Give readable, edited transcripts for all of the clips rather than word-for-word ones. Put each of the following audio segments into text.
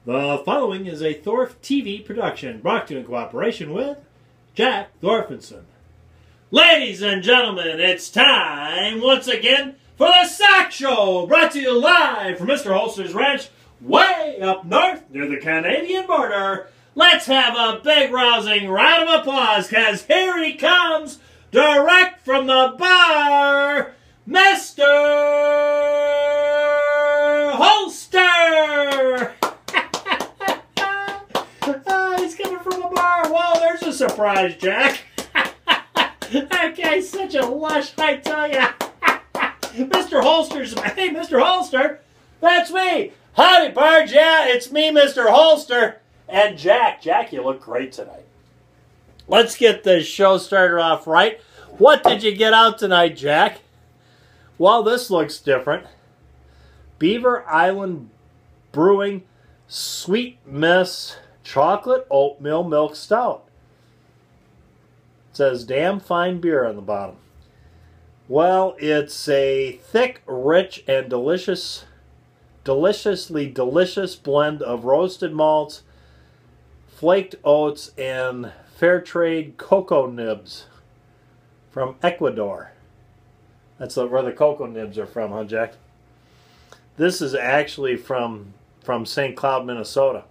The following is a Thorf TV production brought to you in cooperation with Jack Thorfinson. Ladies and gentlemen, it's time once again for the SOCS Show, brought to you live from Mr. Holster's Ranch way up north near the Canadian border. Let's have a big rousing round of applause, because here he comes, direct from the bar, Mr. Holster! He's coming from the bar. Whoa, there's a surprise, Jack. That guy's such a lush, I tell ya. Mr. Holster's, hey, Mr. Holster, that's me. Howdy, Barge, yeah, it's me, Mr. Holster. And Jack, you look great tonight. Let's get this show started off right. What did you get out tonight, Jack? Well, this looks different. Beaver Island Brewing Sweet Miss Chocolate Oatmeal Milk Stout. It says damn fine beer on the bottom. Well, it's a thick, rich, and deliciously delicious blend of roasted malts, flaked oats, and fair trade cocoa nibs from Ecuador. That's where the cocoa nibs are from, huh, Jack? This is actually from St. Cloud, Minnesota.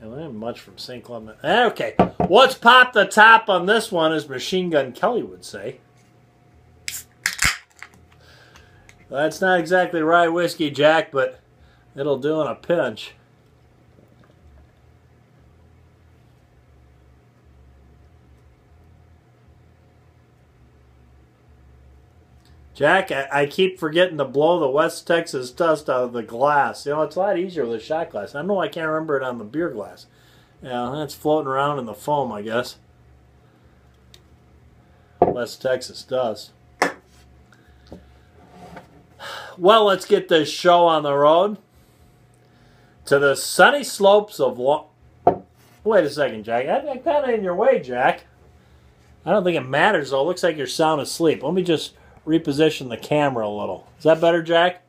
And I am much from St. Cloud, Minnesota. Okay, what's pop the top on this one, as Machine Gun Kelly would say. That's not exactly rye whiskey, Jack, but it'll do in a pinch. Jack, I keep forgetting to blow the West Texas dust out of the glass. You know, it's a lot easier with a shot glass. I know I can't remember it on the beer glass. Yeah, that's floating around in the foam, I guess. West Texas dust. Well, let's get this show on the road to the sunny slopes of Wait a second, Jack. I'm kind of in your way, Jack. I don't think it matters, though. It looks like you're sound asleep. Let me just reposition the camera a little. Is that better, Jack?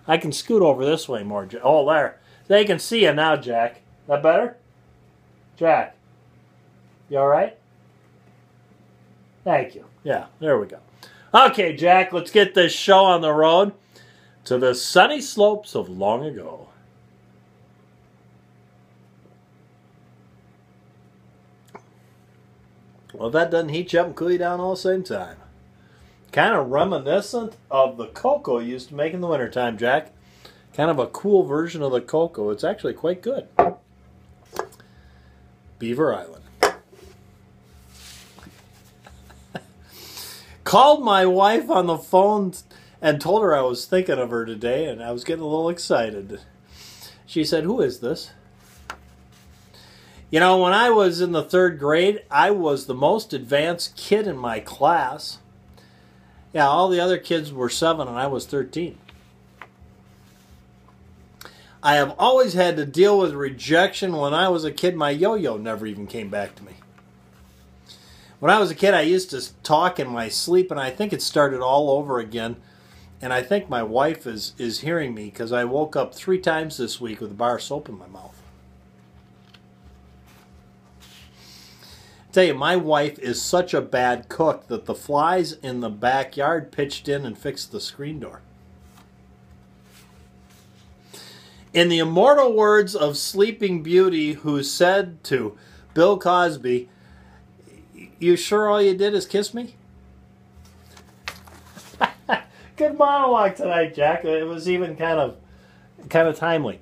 I can scoot over this way more. Oh, there. They can see you now, Jack. Is that better? Jack, you all right? Thank you. Yeah, there we go. Okay, Jack, let's get this show on the road to the sunny slopes of long ago. Well, that doesn't heat you up and cool you down all the same time. Kind of reminiscent of the cocoa you used to make in the wintertime, Jack. Kind of a cool version of the cocoa. It's actually quite good. Beaver Island. Called my wife on the phone and told her I was thinking of her today, and I was getting a little excited. She said, "Who is this?" You know, when I was in the 3rd grade, I was the most advanced kid in my class. Yeah, all the other kids were 7 and I was 13. I have always had to deal with rejection. When I was a kid, my yo-yo never even came back to me. When I was a kid, I used to talk in my sleep, and I think it started all over again. And I think my wife is hearing me, because I woke up 3 times this week with a bar of soap in my mouth. I tell you, my wife is such a bad cook that the flies in the backyard pitched in and fixed the screen door. In the immortal words of Sleeping Beauty, who said to Bill Cosby, "You sure all you did is kiss me?" Good monologue tonight, Jack. It was even kind of timely.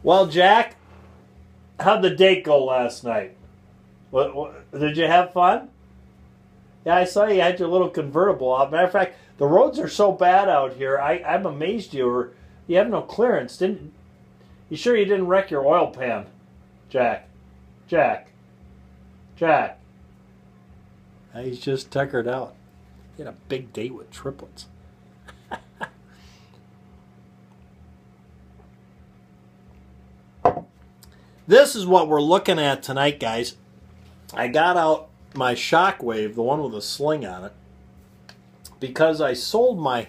Well, Jack, how'd the date go last night? What, did you have fun? Yeah, I saw you had your little convertible out. Matter of fact, the roads are so bad out here. I'm amazed you have no clearance. You sure you didn't wreck your oil pan, Jack? Jack. He's just tuckered out. He had a big date with triplets. This is what we're looking at tonight, guys. I got out my Shockwave, the one with a sling on it, because I sold my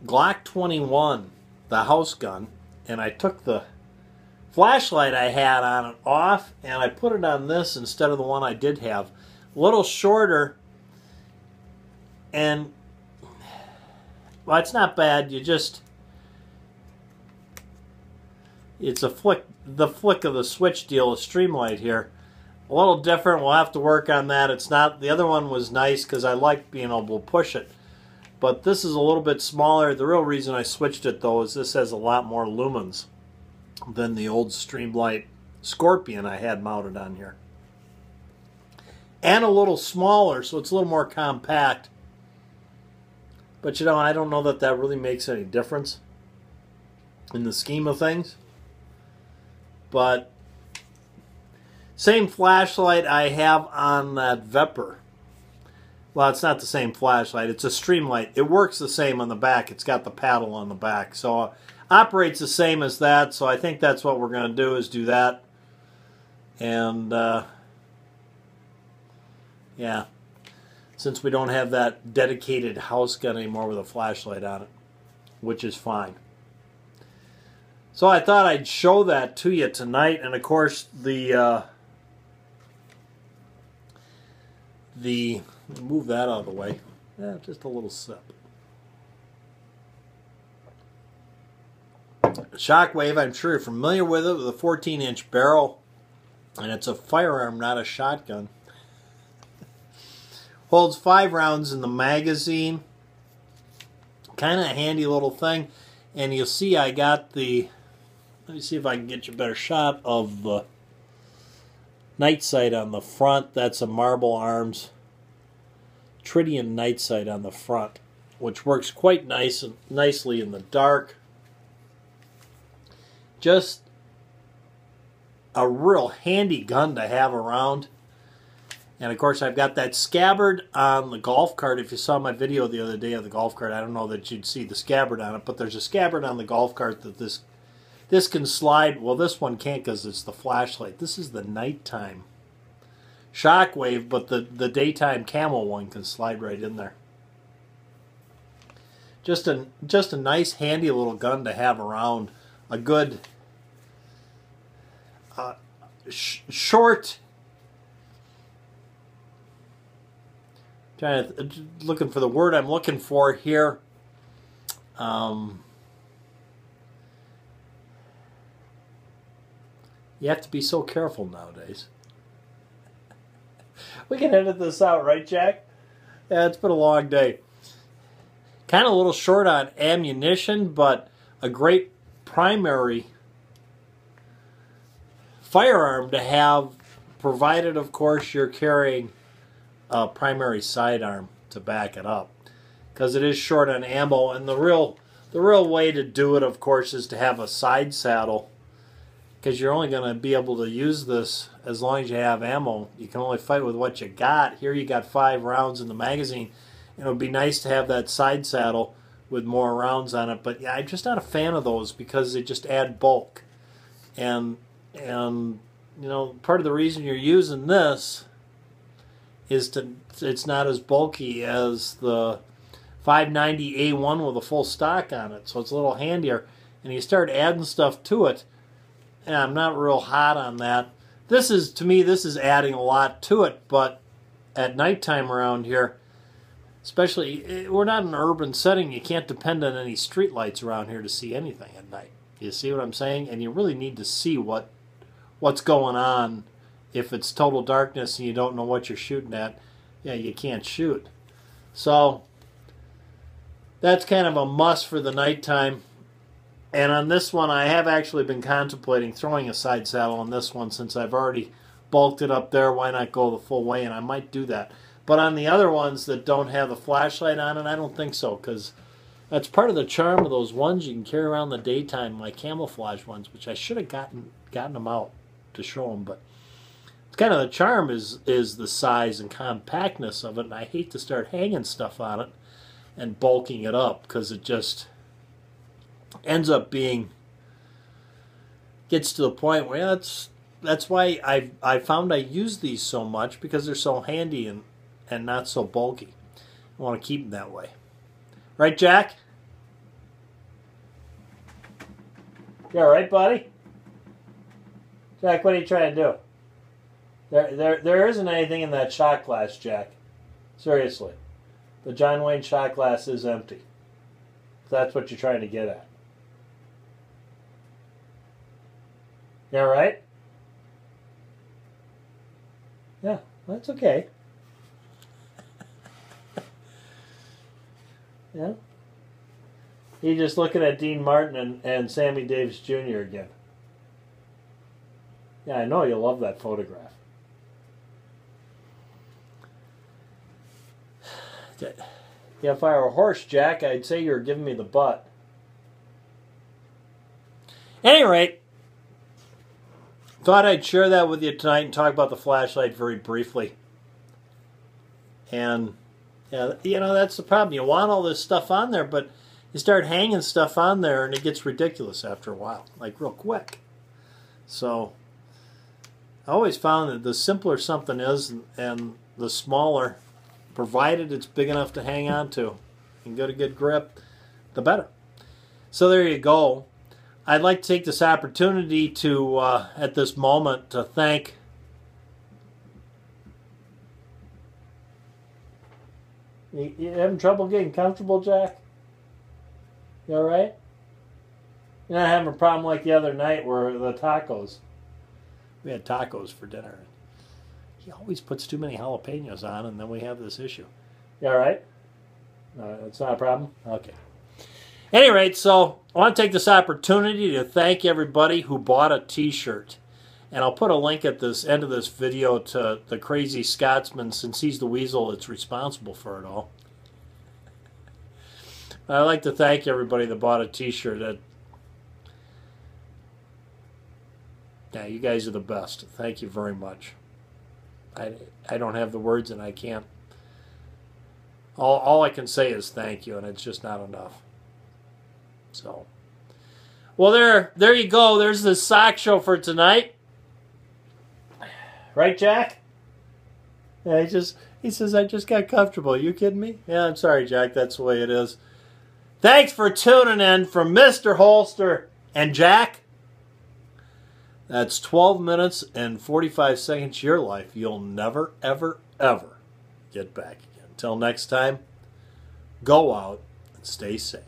Glock 21, the house gun, and I took the flashlight I had on it off, and I put it on this instead of the one I did have. A little shorter, and, well, it's not bad. You just, it's a flick, the flick of the switch deal, a Streamlight here. A little different. We'll have to work on that. It's not, the other one was nice because I liked being able to push it. But this is a little bit smaller. The real reason I switched it, though, is this has a lot more lumens than the old Streamlight Scorpion I had mounted on here. And a little smaller, so it's a little more compact. But, you know, I don't know that that really makes any difference in the scheme of things. But same flashlight I have on that Vepr. Well, it's not the same flashlight. It's a Streamlight. It works the same on the back. It's got the paddle on the back. So operates the same as that. So I think that's what we're going to do, is do that. And, yeah. Since we don't have that dedicated house gun anymore with a flashlight on it, which is fine. So I thought I'd show that to you tonight. And, of course, move that out of the way. Yeah, just a little sip. Shockwave, I'm sure you're familiar with it, with a 14-inch barrel. And it's a firearm, not a shotgun. Holds 5 rounds in the magazine. Kind of a handy little thing. And you'll see I got the, let me see if I can get you a better shot of the night sight on the front. That's a Marble Arms Tritium night sight on the front, which works quite nicely in the dark. Just a real handy gun to have around. And of course, I've got that scabbard on the golf cart. If you saw my video the other day of the golf cart, I don't know that you'd see the scabbard on it, but there's a scabbard on the golf cart that this can slide. Well, this one can't because it's the flashlight. This is the nighttime Shockwave, but the daytime Camel one can slide right in there. Just a nice, handy little gun to have around. A good short. Looking for the word I'm looking for here. You have to be so careful nowadays. We can edit this out, right, Jack? Yeah, it's been a long day. Kind of a little short on ammunition, but a great primary firearm to have, provided, of course, you're carrying a primary sidearm to back it up, because it is short on ammo. And the real way to do it, of course, is to have a side saddle, because you're only going to be able to use this as long as you have ammo. You can only fight with what you got. Here you got 5 rounds in the magazine. And it would be nice to have that side saddle with more rounds on it. But yeah, I'm just not a fan of those because they just add bulk. And you know, part of the reason you're using this is it's not as bulky as the 590A1 with a full stock on it. So it's a little handier. And you start adding stuff to it, and I'm not real hot on that. This is, to me, this is adding a lot to it, but at nighttime around here, especially, we're not in an urban setting. You can't depend on any street lights around here to see anything at night. You see what I'm saying? And you really need to see what's going on. If it's total darkness and you don't know what you're shooting at, yeah, you can't shoot. So that's kind of a must for the nighttime. And on this one, I have actually been contemplating throwing a side saddle on this one, since I've already bulked it up there. Why not go the full way? And I might do that. But on the other ones that don't have a flashlight on it, I don't think so, because that's part of the charm of those ones you can carry around in the daytime, like camouflage ones, which I should have gotten them out to show them. But it's kind of the charm is the size and compactness of it, and I hate to start hanging stuff on it and bulking it up, because it just ends up gets to the point where that's why I found I use these so much, because they're so handy and not so bulky. I want to keep them that way. Right, Jack? You all right, buddy? Jack, what are you trying to do? There isn't anything in that shot glass, Jack. Seriously. The John Wayne shot glass is empty. That's what you're trying to get at. You all right? Yeah, that's okay. Yeah. You're just looking at Dean Martin and Sammy Davis Jr. again. Yeah, I know you love that photograph. Yeah, if I were a horse, Jack, I'd say you're giving me the butt. At any rate, thought I'd share that with you tonight and talk about the flashlight very briefly. And, yeah, you know, that's the problem. You want all this stuff on there, but you start hanging stuff on there and it gets ridiculous after a while, like real quick. So, I always found that the simpler something is and the smaller, provided it's big enough to hang on to and get a good grip, the better. So there you go. I'd like to take this opportunity to, at this moment, to thank You having trouble getting comfortable, Jack? You all right? You're not having a problem like the other night where the tacos. We had tacos for dinner. He always puts too many jalapenos on, and then we have this issue. You all right? It's not a problem? Okay. At any rate, so I want to take this opportunity to thank everybody who bought a t-shirt. And I'll put a link at this end of this video to the Crazy Scotsman, since he's the weasel that's responsible for it all. I'd like to thank everybody that bought a t-shirt. Yeah, you guys are the best. Thank you very much. I don't have the words, and I can't. All I can say is thank you, and it's just not enough. So, well, there you go. There's the sock show for tonight. Right, Jack? Yeah, he says, I just got comfortable. Are you kidding me? Yeah, I'm sorry, Jack. That's the way it is. Thanks for tuning in from Mr. Holster and Jack. That's 12 minutes and 45 seconds of your life you'll never, ever, ever get back again. Until next time, go out and stay safe.